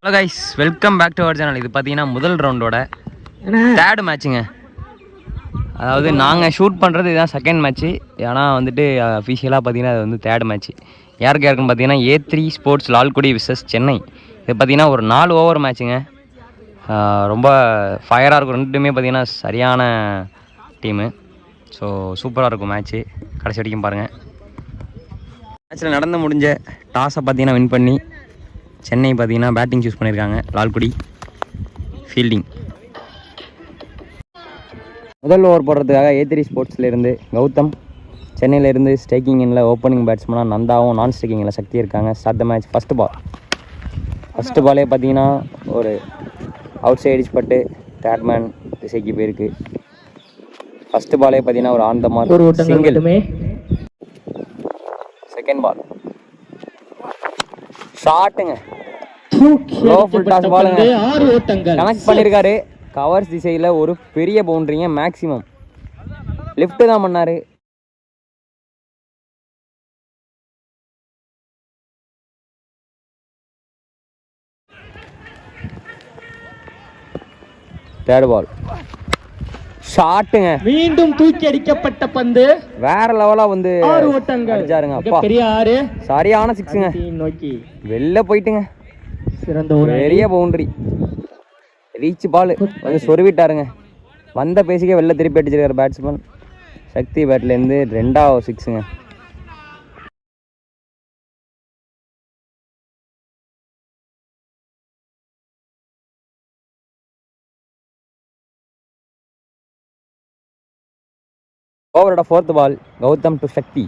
Hello guys, welcome back to our channel. இது பார்த்தீங்கன்னா முதல் ரவுண்டோட தேர்டு மேட்சுங்க. அதாவது நாங்கள் ஷூட் பண்ணுறது இதுதான் செகண்ட் மேட்ச்சு. ஏன்னா வந்துட்டு அஃபிஷியலாக பார்த்தீங்கன்னா அது வந்து தேர்ட் மேட்ச்சு. யாருக்கு யாருக்குன்னு பார்த்தீங்கன்னா A3 sports Lalgudi versus Chennai. இது பார்த்தீங்கன்னா ஒரு 4 ஓவர் மேட்சுங்க. ரொம்ப ஃபயராக இருக்கும். ரெண்டுமே பார்த்தீங்கன்னா சரியான டீமு. ஸோ சூப்பராக இருக்கும் மேட்ச்சு. கடைசி வரைக்கும் பாருங்கள். மேட்ச்சில் நடந்து முடிஞ்ச டாஸை பார்த்தீங்கன்னா வின் பண்ணி சென்னை பார்த்தீங்கன்னா பேட்டிங் சூஸ் பண்ணியிருக்காங்க. லால்குடி ஃபீல்டிங். முதல் ஓவர் போடுறதுக்காக A3 ஸ்போர்ட்ஸ்லேருந்து கௌதம், சென்னையிலேருந்து ஸ்டேக்கிங் இன்ல ஓப்பனிங் பேட்ஸ்மனாக நந்தாவும், நான் ஸ்டேக்கிங்கில் சக்தி இருக்காங்க. Start the match. ஃபஸ்ட்டு பாலே பார்த்தீங்கன்னா ஒரு அவுட் சைடு பட்டு தேர்ட்மேன் திசைக்கு போயிருக்கு. ஃபஸ்ட்டு பாலே பார்த்தீங்கன்னா ஒரு on the mark single. Second ball ஷாட்டுங்க, கனெக்ட் பண்ணிருக்காரு. கவர்ஸ் திசையில் ஒரு பெரிய பவுண்டரிங்க. மேக்ஸிமம் லெஃப்ட் தான் பண்ணாரு. தேர்ட் பால் ஷாட்டுங்க, மீண்டும் தூக்கி அடிக்கப்பட்ட பந்து வேற லெவலா வந்து அடிச்சாருங்க. அப்பா சரியான சிக்ஸுங்க, நோக்கி வெளில போயிட்டுங்க. சிறந்த ஒரு பெரிய பவுண்டரி. ரீச் பால் வந்து சொருவிட்டாருங்க. வந்த பேசிக்கே வெளில திருப்பி அடிச்சிருக்காரு பேட்ஸ்மேன். சக்தி பேட்லேருந்து 2வது சிக்ஸுங்க. ஓவரோட 4th பால் கௌதம் டு சக்தி.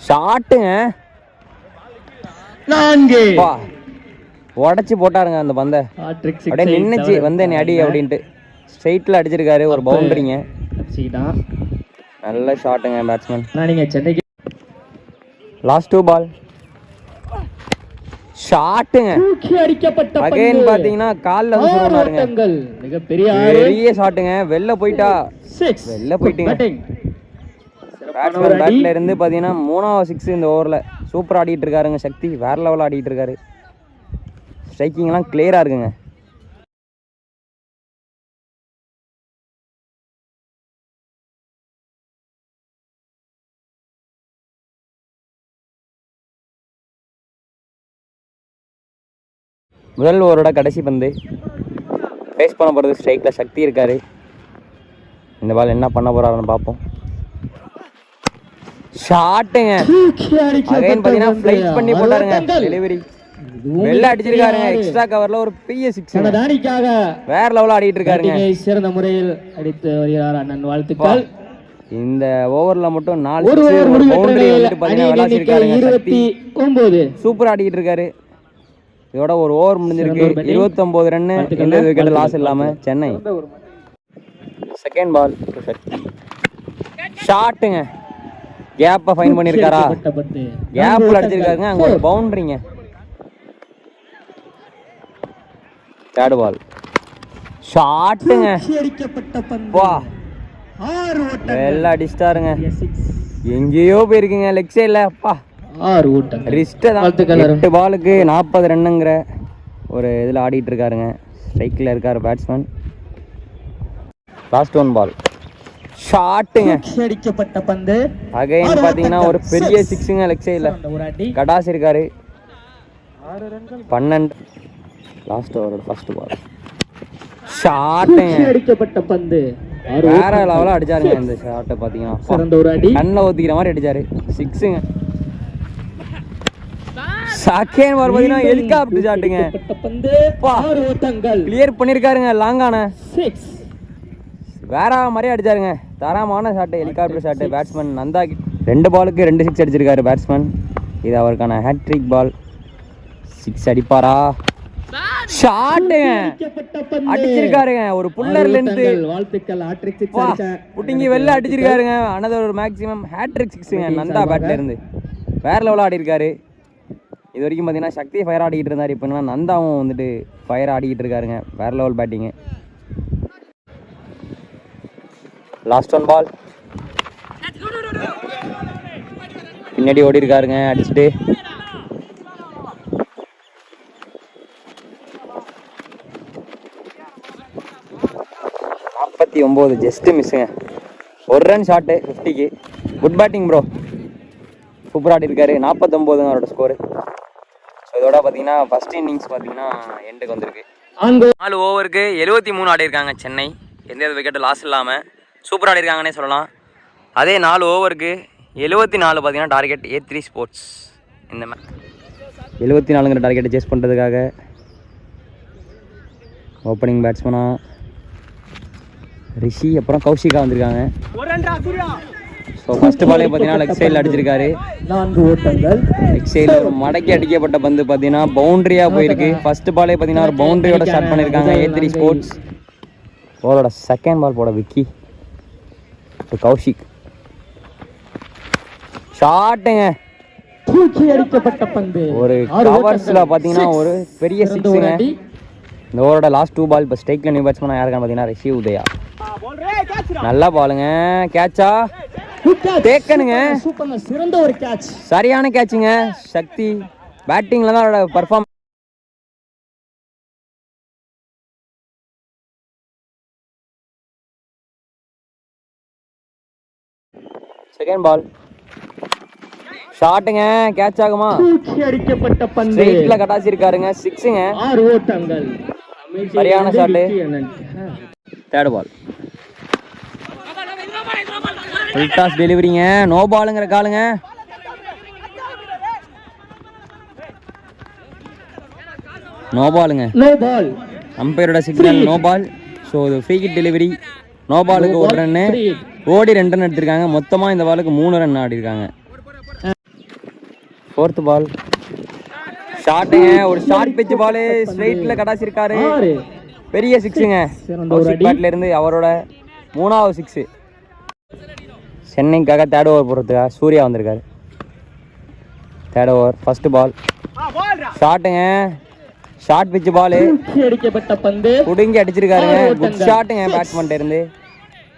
ஷாட்டுங்க, 4 உடச்சி போட்டாருங்க அந்த பந்தை. அப்படியே நின்னுச்சு வந்து என்னை அடி அப்படின்ட்டு ஸ்ட்ரெயிட்ல அடிச்சிருக்காரு. ஒரு பவுண்டரிங்க, நல்ல ஷாட்டுங்க பேட்ஸ்மேன். லாஸ்ட் 2 பால் ஷாட்டுங்க, அகைன் பாத்தீங்கன்னா கால்ல வந்து சொன்னாருங்க. பெரிய ஷாட்டுங்க, வெளில போயிட்டுங்க. பேட்ஸ்மேன் பேட்ல இருந்து பாத்தீங்கன்னா 3வது 6 இந்த ஓவர்ல சூப்பர் ஆடிட்டு இருக்காருங்க. சக்தி வேற லெவல் ஆடிட்டு இருக்காரு. ஸ்ட்ரைக்கிங் எல்லாம் கிளியரா இருக்குங்க. முதல் ஓவரோட கடைசி பந்து. ஃபேஸ் பண்ண போகிறது ஸ்ட்ரைக்கில் சக்தி இருக்காரு. இந்த பால் என்ன பண்ண போறாருன்னு பார்ப்போம். ஷாட்டுங்க, அகைன் பார்த்தீங்கன்னா ஃப்ளைட் பண்ணி போட்டாருங்க. டெலிவரி வெளில அடிச்சிருக்காருங்க. எக்ஸ்ட்ரா கவர்ல ஒரு பெரிய சிக்ஸ். வேற லெவலில் ஆடிட்டு இருக்காருங்க. சிறந்த முறையில் அடித்து வருகிறார் அண்ணன், வாழ்த்துக்கள். இந்த ஓவர்ல மட்டும் 4 பவுண்டரி வந்துட்டு பார்த்தீங்கன்னா விளாசிருக்காருங்க. சூப்பர் ஆடிட்டு இருக்காரு. இதோட ஒரு ஓவர் முடிஞ்சிருக்கு. 29 ரன்னு, எந்த விக்கெட் லாஸ் இல்லாம சென்னை. செகண்ட் பால் ஷாட்டுங்க, கேப்பை ஃபைன் பண்ணிருக்காரா? கேப்ல அடிச்சிருக்காருங்க. அங்க ஒரு பவுண்டரிங்க. தேர்ட் பால் ஷாட்டுங்க, வெள்ள அடிச்சிட்டாருங்க. எங்கேயோ போயிருக்குங்க லெக் சைட்ல. அப்பா 8 பாலுக்கு 40 ரன்னுங்கிற ஒரு இதில் ஆடிட்டு இருக்காருங்க. ஸ்ட்ரைக்கில் இருக்காரு பேட்ஸ்மேன். லாஸ்ட் 1 பால் ஷாட்டுங்க, அடிக்கப்பட்ட பந்து. அகைன் பார்த்தீங்கன்னா ஒரு பெரிய சிக்ஸுங்க லெக் சைடில். கடாஸ் இருக்காரு. 12. லாஸ்ட் ஓவரோட ஃபர்ஸ்ட் பால் ஷாட்டுங்க, அடிக்கப்பட்ட பந்து. வேற லெவலில் அடிச்சாருங்க. இந்த ஷாட்டை பார்த்தீங்கன்னா கண்ணில் ஊற்றிக்கிற மாதிரி அடிச்சாரு. சிக்ஸுங்க. செகண்ட் பால் பார்த்தீங்கன்னா ஹெலிகாப்டர் ஷாட்டுங்க. கிளியர் பண்ணிருக்காருங்க. லாங்கான வேற மாதிரியே அடிச்சாருங்க. தரமான shot, helicopter shot. Batsman Nanda 2 பாலுக்கு 2 சிக்ஸ் அடிச்சிருக்காரு பேட்ஸ்மேன். இது அவருக்கான ஹேட்ரிக் பால். 6 அடிப்பாரா? ஷாட்டுங்க, அடிச்சிருக்காருங்க. ஒரு புல்லர்ல இருந்து புட்டிங்கி வெளில அடிச்சிருக்காருங்க. அனதர் ஒரு மேக்ஸிமம் ஹேட்ரிக் சிக்ஸுங்க நந்தா பேட்ல இருந்து. வேற லெவலில் ஆடி இருக்காரு. இது வரைக்கும் பார்த்தீங்கன்னா சக்தி ஃபயர் ஆடிக்கிட்டு இருந்தார். இப்போ என்ன நந்தாவும் வந்துட்டு ஃபயர் ஆடிக்கிட்டு இருக்காருங்க. வேற லெவல் பேட்டிங்கு. லாஸ்ட் 1 பால் பின்னாடி ஓடி இருக்காருங்க அடிச்சுட்டு. 49 ஜஸ்ட் மிஸ்ஸுங்க. ஒரு ரன் ஷாட்டு 50க்கு. குட் பேட்டிங் ப்ரோ, சூப்பர் ஆடி இருக்காரு. 49 அவரோட ஸ்கோரு. ஸோ இதோட பார்த்தீங்கன்னா ஃபர்ஸ்ட் இன்னிங்ஸ் பார்த்தீங்கன்னா எண்டுக்கு வந்திருக்கு. 4 ஓவருக்கு 73 ஆடி இருக்காங்க சென்னை. எந்த விக்கெட்டு லாஸ் இல்லாமல் சூப்பர் ஆடி இருக்காங்கன்னே சொல்லலாம். அதே 4 ஓவருக்கு 74 பார்த்தீங்கன்னா டார்கெட் A3 ஸ்போர்ட்ஸ். இந்த மாதிரி 74ங்கிற டார்கெட்டை சேஸ் பண்ணுறதுக்காக ஓப்பனிங் பேட்ஸ்மனாக ரிஷி அப்புறம் கௌஷிகா வந்திருக்காங்க. ஸோ ஃபர்ஸ்ட் பாலே பார்த்தீங்கன்னா லெக் சைடில் அடிச்சிருக்காரு. 4 ஓட்டங்கள். லெக் சைடில் ஒரு மடக்கி அடிக்கப்பட்ட பந்து பார்த்தீங்கன்னா பவுண்டரியாக போயிருக்கு. ஃபர்ஸ்ட் பாலே பார்த்தீங்கன்னா ஒரு பவுண்டரியோட ஸ்டார்ட் பண்ணியிருக்காங்க A3 ஸ்போர்ட்ஸ். பாலோட செகண்ட் பால் போட விக்கி. ஸோ கௌஷிக் ஷாட்டுங்க, தூக்கி அடிக்கப்பட்ட பந்து. ஒரு கவர்ஸில் பார்த்தீங்கன்னா ஒரு பெரிய சிக்ஸுங்க. இந்த ஓவரோட லாஸ்ட் 2 பால். இப்போ ஸ்ட்ரைக்கில் நியூ பேட்ஸ்மேனாக யாருக்கான்னு பார்த்தீங்கன்னா ரிஷி உதயா. நல்லா பாலுங்க, கேட்சா தேக்கனுங்க, சிறந்த ஒரு கேட்ச், சரியான கேட்சுங்க. சக்தி பேட்டிங்ல தான் அவரோட பர்ஃபார்ம். செகண்ட் பால் ஷாட்டுங்க, கேட்ச் ஆகுமா? தூக்கி அடிக்கப்பட்ட பந்து. ஸ்ட்ரைட்ல கட்டாசி இருக்காருங்க, 6ங்க. 6 ஓட்டங்கள். சரியான shot. Third ball full toss டெலிவரிங்க, நோ பாலுங்கிற காலுங்க. நோ பாலுங்க, நோ பால். அம்பையரோட சிக்னல் நோ பால். ஸோ இது ஃப்ரீ கிட் டெலிவரி. நோ பாலுக்கு 1 ரன்னு, ஓடி 2 ரன் எடுத்திருக்காங்க. மொத்தமாக இந்த பாலுக்கு 3 ரன் ஆடி இருக்காங்க. ஃபோர்த் பால் ஷாட்டுங்க, ஒரு ஷார்ட் பிட்ச் பால் ஸ்ட்ரைட்ல கடாசிருக்காரு. பெரிய 6ங்க. பேட்ல இருந்து அவரோட 3வது 6. சென்னைக்காக தேர்ட் ஓவர் போடுறதுக்காக சூர்யா வந்திருக்காரு. தேர்ட் ஓவர் ஃபர்ஸ்ட் பால் ஷாட்டுங்க, ஷார்ட் பிட்ச் பால் புடுங்கி அடிச்சிருக்காருங்க. குட் ஷாட்டுங்க பேட்ஸ்மேன் இருந்து.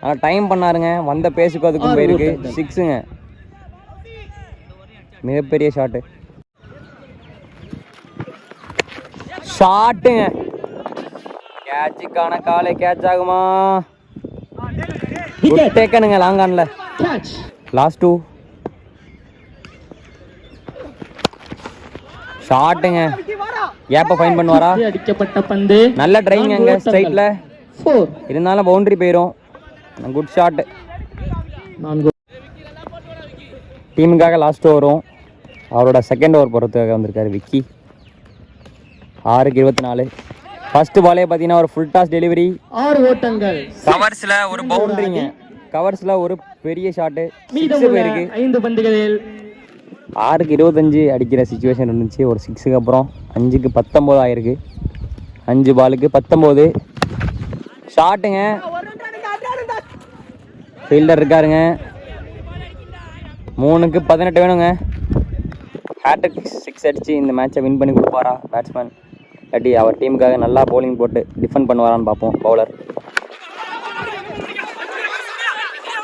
நல்லா டைம் பண்ணாருங்க, வந்த பேசுக்கு அதுக்கும் போயிருக்கு. 6ங்க, மிகப்பெரிய ஷாட்டு. ஷாட்டுங்க, கேட்சுக்கான காலை கேட்ச் ஆகுமா? குட் டேக்கனுங்க, லாங் ஆன்ல. லாஸ்ட் 2 ஷாட்டுங்க, கேப்பை ஃபைன் பண்ணுவாரா? அடிக்கப்பட்ட பந்து. நல்ல ட்ரைவிங் அங்க ஸ்ட்ரைட்ல இருந்தாலும் பவுண்டரி போயிடும். Good shot. டீமுக்காக லாஸ்ட் ஓவரும் அவரோட செகண்ட் ஓவர் போகிறதுக்காக வந்திருக்காரு விக்கி. 6க்கு 24. ஃபர்ஸ்ட் பாலே பார்த்தீங்கன்னா ஒரு ஃபுல் டாஸ் டெலிவரி. 6 ஓட்டங்கள். கவர்ஸில் ஒரு பவுண்டரிங்க, கவர்ஸில் ஒரு பெரிய ஷாட்டு. 6 போயிருக்கு 5 பந்துகளில். 6க்கு 25 அடிக்கிற சுச்சுவேஷன் இருந்துச்சு. ஒரு 6க்கு அப்புறம் 5க்கு 19 ஆயிருக்கு. 5 பாலுக்கு 19 ஷாட்டுங்க. ஃபீல்டர் இருக்காருங்க. 3க்கு 18 வேணுங்க. ஹேட்ரிக் 6 அடிச்சு இந்த மேட்சை வின் பண்ணி கொடுப்பாரா பேட்ஸ்மேன்? இல்லாட்டி அவர் டீமுக்காக நல்லா பவுலிங் போட்டு டிஃபெண்ட் பண்ணுவாரான்னு பார்ப்போம். பவுலர்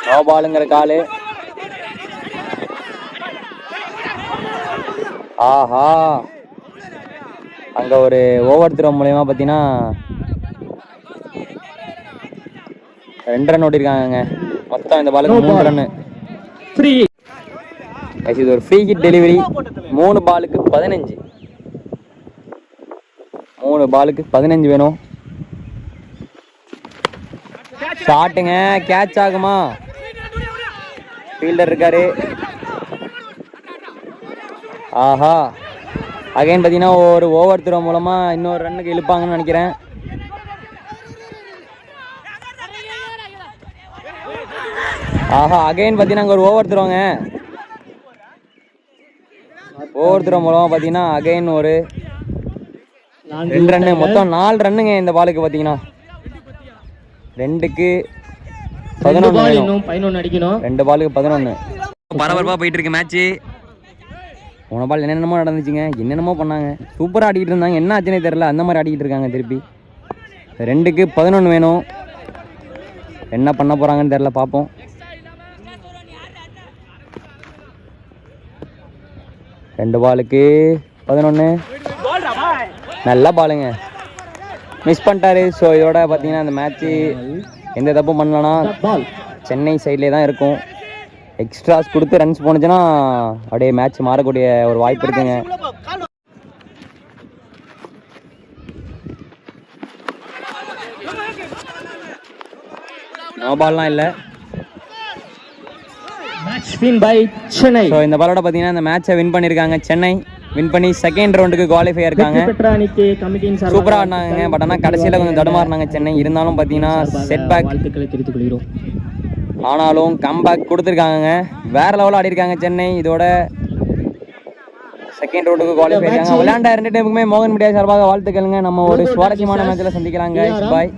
நோ பாலுங்கிற காலு. ஆஹா, அங்கே ஒரு ஓவர் த்ரோ மூலயமா பார்த்தீங்கன்னா 2 ரன் ஓட்டிருக்காங்க. மொத்தம் இந்த பாலுக்கு 3 ரன்னு. இது ஒரு ஃப்ரீ ஹிட் டெலிவரி. 3 பாலுக்கு 15. 3 பாலுக்கு 15 வேணும். ஷாட்டுங்க, கேட்ச் ஆகுமா? ஃபீல்டர் இருக்காரு. ஆஹா, அகைன் பார்த்தீங்கன்னா ஒரு ஓவர் த்ரோ மூலமாக இன்னொரு ரன்னுக்கு இழுப்பாங்கன்னு நினைக்கிறேன். ஆஹா, அகைன் பார்த்தீங்கன்னா அங்கே ஒரு ஓவர் த்ரோங்க. ஓவர் த்ரோ மூலமாக பார்த்தீங்கன்னா அகைன் ஒரு 2 ரன்னு. மொத்தம் 4 ரன்னுங்க இந்த பாலுக்கு. பார்த்தீங்கன்னா 2க்கு 11 அடிக்கணும். 2 பாலுக்கு 11. பரபரப்பாக போயிட்டு இருக்கு மேட்ச்சு. போன பால் என்னென்னமோ நடந்துச்சுங்க, என்னென்னமோ பண்ணாங்க. சூப்பராக ஆடிக்கிட்டு இருந்தாங்க. என்ன ஆச்சுன்னே தெரில, அந்த மாதிரி ஆடிக்கிட்டு இருக்காங்க திருப்பி. 2க்கு 11 வேணும். என்ன பண்ண போகிறாங்கன்னு தெரில, பார்ப்போம். 2 பாலுக்கு 11. நல்ல பாலுங்க, மிஸ் பண்ணிட்டாரு. ஸோ இதோட பார்த்தீங்கன்னா அந்த மேட்ச்சு எந்த தப்பும் பண்ணலன்னா பால் சென்னை சைட்லேயே தான் இருக்கும். எக்ஸ்ட்ராஸ் கொடுத்து ரன்ஸ் போனுச்சுன்னா அப்படியே மேட்ச் மாறக்கூடிய ஒரு வாய்ப்பு இருக்குங்க. நோ பால்லாம் இல்லை. Match win by Chennai. So இந்த பாலோட பார்த்தீங்கன்னா இந்த மேட்சை வின் பண்ணியிருக்காங்க சென்னை. வின் பண்ணி செகண்ட் ரவுண்டுக்கு குவாலிஃபை இருக்காங்க. வெற்றி பெற்ற அணிக்கு கமிட்டியின் சார்பாக சூப்பராக ஆடினாங்க. பட் ஆனால் கடைசியில் கொஞ்சம் தடுமாறினாங்க சென்னை. இருந்தாலும் பார்த்தீங்கன்னா செட் பேக், வாழ்த்துக்களை தெரிவித்துக் கொள்கிறோம். ஆனாலும் கம்பேக் கொடுத்துருக்காங்க. வேற லெவலில் ஆடி இருக்காங்க சென்னை. இதோட செகண்ட் ரவுண்டுக்கு குவாலிஃபை இருக்காங்க. விளையாண்ட 2 டீமுக்குமே மோகன் மீடியா சார்பாக வாழ்த்துக்களுங்க. நம்ம ஒரு சுவாரஸ்யமான மேட்சில் சந்திக்கிறாங்க. பாய்.